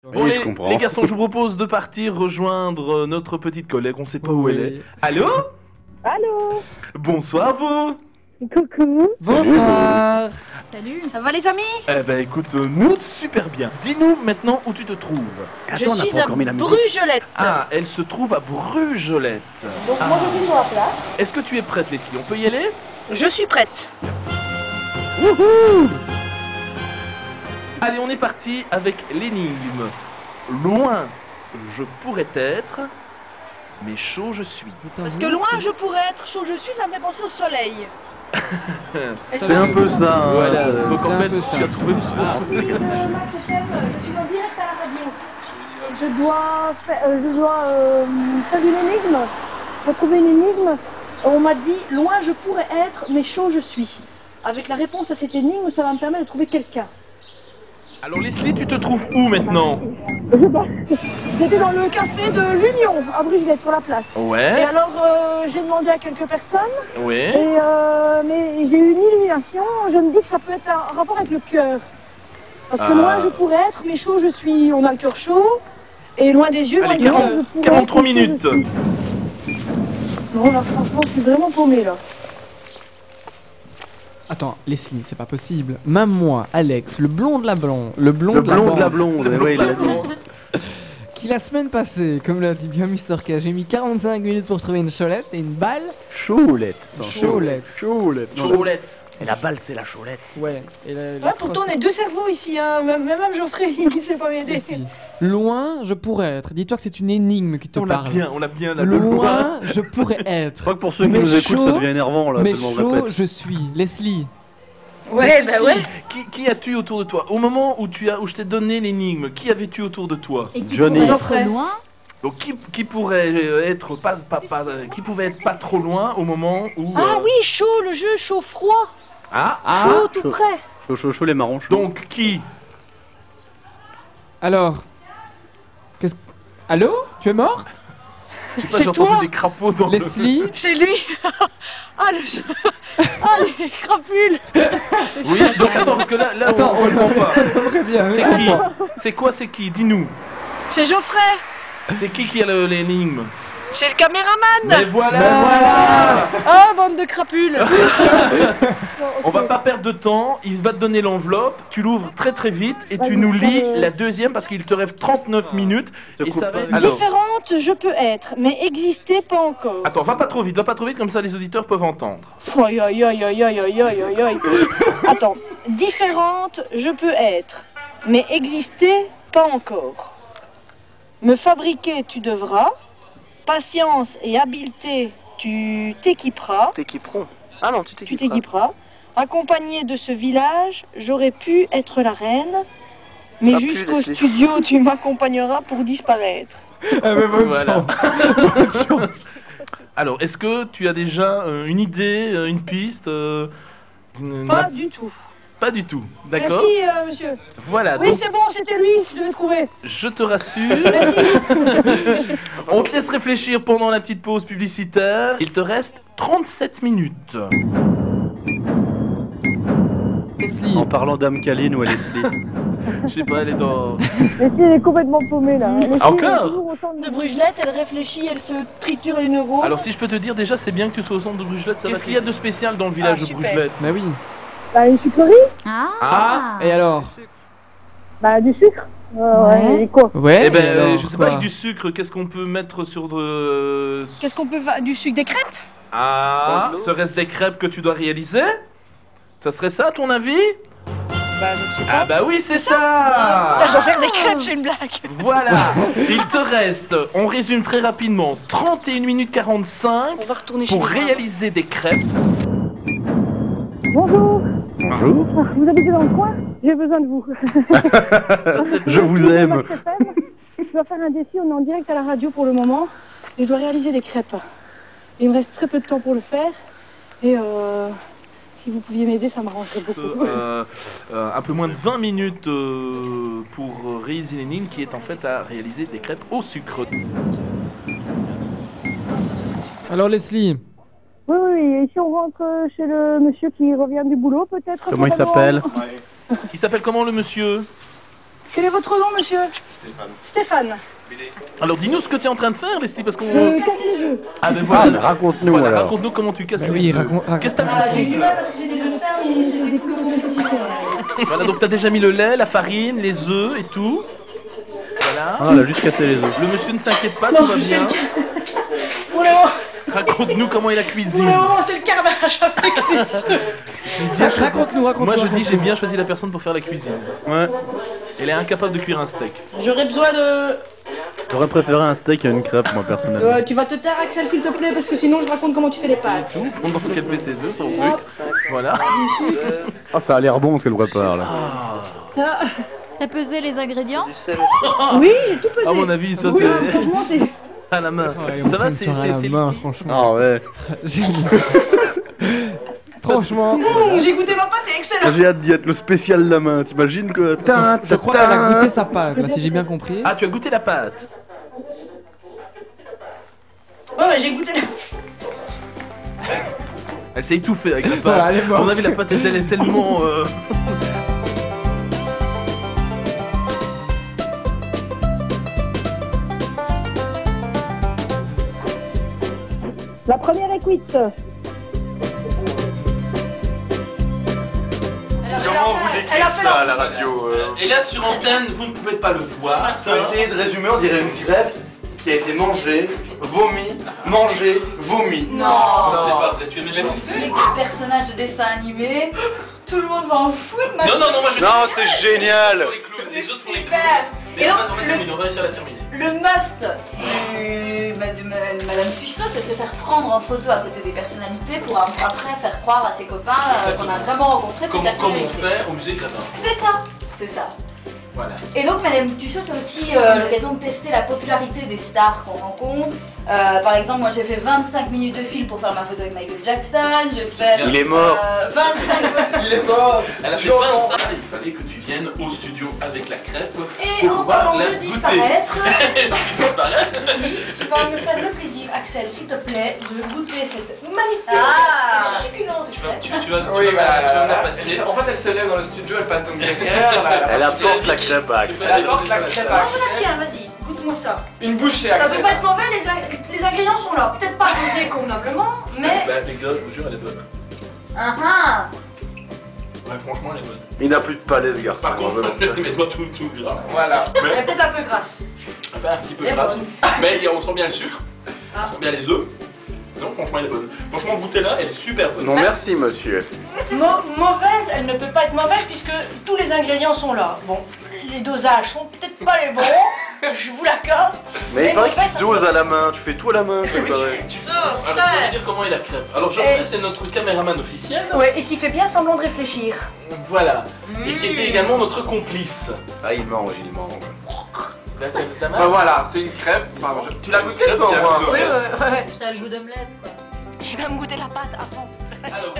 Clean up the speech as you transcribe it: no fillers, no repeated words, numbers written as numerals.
Bon, Oui, je comprends. les garçons, je vous propose de partir rejoindre notre petite collègue, on sait pas où elle est. Allô? Allô? Bonsoir vous! Coucou. Bonsoir. Salut. Ça va les amis? Eh ben écoute, nous super bien. Dis-nous maintenant où tu te trouves. Je suis à Brugelette. Ah, elle se trouve à Brugelette. Donc moi je suis sur la place. Est-ce que tu es prête Leslie? On peut y aller? Je suis prête. Wouhou! Allez, on est parti avec l'énigme. Loin je pourrais être, mais chaud je suis. Parce que loin je pourrais être, chaud je suis, ça me fait penser au soleil. C'est un peu ça. Hein. Voilà, donc c'est en un fait peu ça. tu as trouvé le Je suis Max FM, je suis en direct à la radio. Je dois faire une énigme. Retrouver une énigme. On m'a dit loin je pourrais être, mais chaud je suis. Avec la réponse à cette énigme, ça va me permettre de trouver quelqu'un. Alors Leslie, tu te trouves où maintenant? J'étais dans le café de l'Union à Brugelette sur la place. Et Ouais, alors j'ai demandé à quelques personnes ouais. mais j'ai eu une illumination. Je me dis que ça peut être un rapport avec le cœur. Parce que loin je pourrais être, mais chaud je suis. On a le cœur chaud. Et loin des yeux, loin Allez, du cœur. 43 minutes. Non là franchement je suis vraiment paumée là. Attends, Leslie, c'est pas possible. Même moi, Alex, le blond de la blonde, le blond Le de la blond de la blonde, blonde, oui, il a dit. qui la semaine passée, comme l'a dit bien Mister K, j'ai mis 45 minutes pour trouver une cholette et une balle. Choulette. Cholette. Choulette. Choulette. Et la balle, c'est la choulette. Ouais. Et la Ouais, pourtant on est deux cerveaux ici, hein. Même Geoffrey, il sait pas m'aider. Leslie. Loin, je pourrais être. Dis-toi que c'est une énigme qui te On l'a parle. bien, on l'a bien là. Loin, je pourrais Je être. crois que pour ceux qui Mais nous écoutent, chaud, ça devient énervant là. Mais tellement on chaud, répète. je suis. Leslie. Ouais, bah ouais. Qui as-tu autour de toi? Au moment où je t'ai donné l'énigme, qui avais-tu autour de toi? Et qui Johnny. pourrait Geoffrey. être loin. Donc qui pourrait être qui pouvait être pas trop loin au moment où Ah oui, chaud, le jeu, chaud-froid. Ah, Chaud, tout chaud. près. Chaud, les marrons chauds. donc qui? Alors. Qu'est-ce que. Allô? Tu es morte? Je sais pas, C'est j'ai entendu toi des crapauds dans le... Leslie? C'est lui. Ah, ah, les crapules. Oui, donc attends, parce que là Attends, on comprend pas. J'aimerais bien. C'est oui. qui? C'est quoi, c'est qui? Dis-nous. C'est Geoffrey. C'est qui a l'énigme? C'est le caméraman. Mais voilà, Ah, bande de crapules. On va pas perdre de temps, il va te donner l'enveloppe, tu l'ouvres très très vite et tu Vas-y, nous lis ça me- la deuxième parce qu'il te reste 39 minutes Te et coupe ça pas va être... les- Alors, Différente, je peux être, mais exister pas encore. attends, va pas trop vite, comme ça les auditeurs peuvent entendre. Aïe aïe aïe aïe aïe aïe aïe aïe aïe. Attends, différente, je peux être, mais exister pas encore. Me fabriquer, tu devras. Patience et habileté, tu t'équiperas. T'équiperons. Ah non, tu Tu t'équiperas. Accompagné de ce village, j'aurais pu être la reine, mais Ça pue, jusqu'au Leslie. studio, tu m'accompagneras pour disparaître. Ah, mais bonne Voilà. chance. Bonne chance. Alors, est-ce que tu as déjà une idée, une piste Pas du tout. Pas du tout, d'accord. Merci, monsieur. Voilà, Oui, donc c'est bon, c'était lui, je devais trouver. je te rassure, Merci. on te laisse réfléchir pendant la petite pause publicitaire. Il te reste 37 minutes. Leslie. En parlant d'Am Kaline ou à Leslie. Je sais pas, elle est dans... Leslie elle est complètement paumée là. Leslie, Encore elle est toujours au centre De Brugelette, elle réfléchit, elle se triture les neurones. Alors si je peux te dire, déjà c'est bien que tu sois au centre de Brugelette. Qu'est-ce qu'il y a de spécial dans le village de super. Brugelette? Bah oui. Bah, une sucrerie. Ah. Et alors? Bah du sucre. Ouais. Et quoi? Ouais. Eh ben, et alors, je sais quoi pas, avec du sucre, qu'est-ce qu'on peut mettre sur de... Qu'est-ce qu'on peut du sucre, des crêpes? Ah, Dans de l'eau. serait-ce des crêpes que tu dois réaliser? Ça serait ça, à ton avis? Bah, je ne sais Ah pas. bah oui, c'est Là, je ça! dois faire des crêpes, c'est une blague. Voilà, il te reste, on résume très rapidement, 31 minutes 45 On va retourner chez pour les parents. réaliser des crêpes. Bonjour. Bonjour. Vous habitez dans le coin? J'ai besoin de vous. Je vous aime. Max FM. Je dois faire un défi, on est en direct à la radio pour le moment. Et je dois réaliser des crêpes. Il me reste très peu de temps pour le faire. Et si vous pouviez m'aider, ça m'arrangerait beaucoup. Un peu moins de 20 minutes pour réaliser l'énigme qui est en fait à réaliser des crêpes au sucre. Alors Leslie. Oui, et si on rentre chez le monsieur qui revient du boulot, peut-être? Comment il totalement- s'appelle? Il s'appelle comment le monsieur? Quel est votre nom, monsieur? Stéphane. Alors dis-nous ce que tu es en train de faire, Leslie, parce qu'on... Casse les œufs. Ah ben voilà, Raconte-nous voilà, alors. raconte-nous comment tu casses Bah les oui, œufs. raconte. Qu'est-ce que t'as J'ai eu du mal parce que j'ai des œufs de ferme et c'est des plus compétitions. Voilà, donc t'as déjà mis le lait, la farine, les œufs et tout. Voilà. Ah, elle a juste cassé les œufs. Le monsieur ne s'inquiète pas, tout va bien. Pour le moment, Raconte-nous comment il la cuisine. c'est le carnage avec les œufs. Raconte-nous. Moi je dis j'ai bien choisi la personne pour faire la cuisine. Ouais. Elle est incapable de cuire un steak. J'aurais besoin de... J'aurais préféré un steak à une crêpe, moi, personnellement. tu vas te taire, Axel, s'il te plaît, parce que sinon je raconte comment tu fais les pâtes. Tout pendant qu'elle fait ses œufs sans sucre. Voilà. Ah, ça a l'air bon ce qu'elle prépare là. T'as pesé les ingrédients? Oui, j'ai tout pesé. À mon avis, ça Oui, c'est franchement, c'est... à la main. Ouais, Ça va, c'est à la c'est main, liquide. franchement. Ah ouais. Franchement. J'ai goûté ma pâte, c'est excellent. J'ai hâte d'y être le spécial la main, t'imagines quoi? Je crois qu'elle a goûté sa pâte, là, si j'ai bien compris. Ah, tu as goûté la pâte. Ouais, j'ai goûté... Elle s'est étouffée avec la pâte. Voilà, elle est morte. À mon avis, la pâte elle est tellement... La première est cuite. Comment vous décrivez ça à la radio Et là, sur antenne, vous ne pouvez pas le voir. Faut essayer de résumer, on dirait une crêpe qui a été mangée, vomi, mangée, vomi. Non, C'est pas vrai, tu es méchant. C'est des personnages de dessin animé. Tout le monde va en foutre, ma Non, moi je... Non, c'est génial. Les autres font les clowns. super. Mais Et donc, on va terminer, on va réussir à la terminer. le must de Madame Tussaud, c'est de se faire prendre en photo à côté des personnalités pour après faire croire à ses copains qu'on a vraiment rencontré ces Comme on personnalités. fait au musée Grévin. C'est ça. Voilà. Et donc Madame Tussaud, c'est aussi l'occasion de tester la popularité des stars qu'on rencontre. Par exemple, moi j'ai fait 25 minutes de film pour faire ma photo avec Michael Jackson. J'ai fait Il est mort. 25 photos. Il est mort. Elle a fait 25, il fallait que tu viennes au studio avec la crêpe Et pour en pouvoir parlant la de goûter. disparaître, Tu disparais. Tu vas me faire le plaisir, Axel, s'il te plaît, de goûter cette magnifique, succulente crêpe. Tu vas Oui, me la passer. En fait, elle se lève dans le studio, elle passe donc derrière. Elle apporte la crêpe à Tu peux Axel. aller Elle apporte la poser crêpe sur à la Moi, je la tiens, vas-y, goûte-moi ça. Une bouchée, Ça Axel. peut pas être mauvais, les ingrédients sont là. Peut-être pas dosés convenablement, mais... Bah, les gars, je vous jure, elle est bonne. Ouais, franchement, elle est bonne. Il n'a plus de palais ce garçon. Par contre, mets-moi tout gras. Voilà. Elle est peut-être un peu grasse. Un petit peu Elle est grasse. bonne. Mais on sent bien le sucre. Ah. On sent bien les œufs. Non, franchement, elle est bonne. Franchement, goûtez-la, elle est super bonne. Non, merci monsieur. Mauvaise, elle ne peut pas être mauvaise puisque tous les ingrédients sont là. Bon, les dosages sont peut-être pas les bons, je vous l'accorde. Mais il paraît que mauvaise, tu doses à la main, tu fais tout à la main, toi, il paraît. Alors, je vais vous dire comment est la crêpe. Alors, Geoffrey, c'est notre caméraman officiel. Ouais, et qui fait bien semblant de réfléchir. Voilà. Et qui était également notre complice. Ah, il mange, il mange. Là, ça Bah voilà, c'est une crêpe. Enfin, tu l'as goûté toi au moins? Oui, ouais. Ça a le goût d'omelette, quoi. J'ai même goûté la pâte avant. Alors,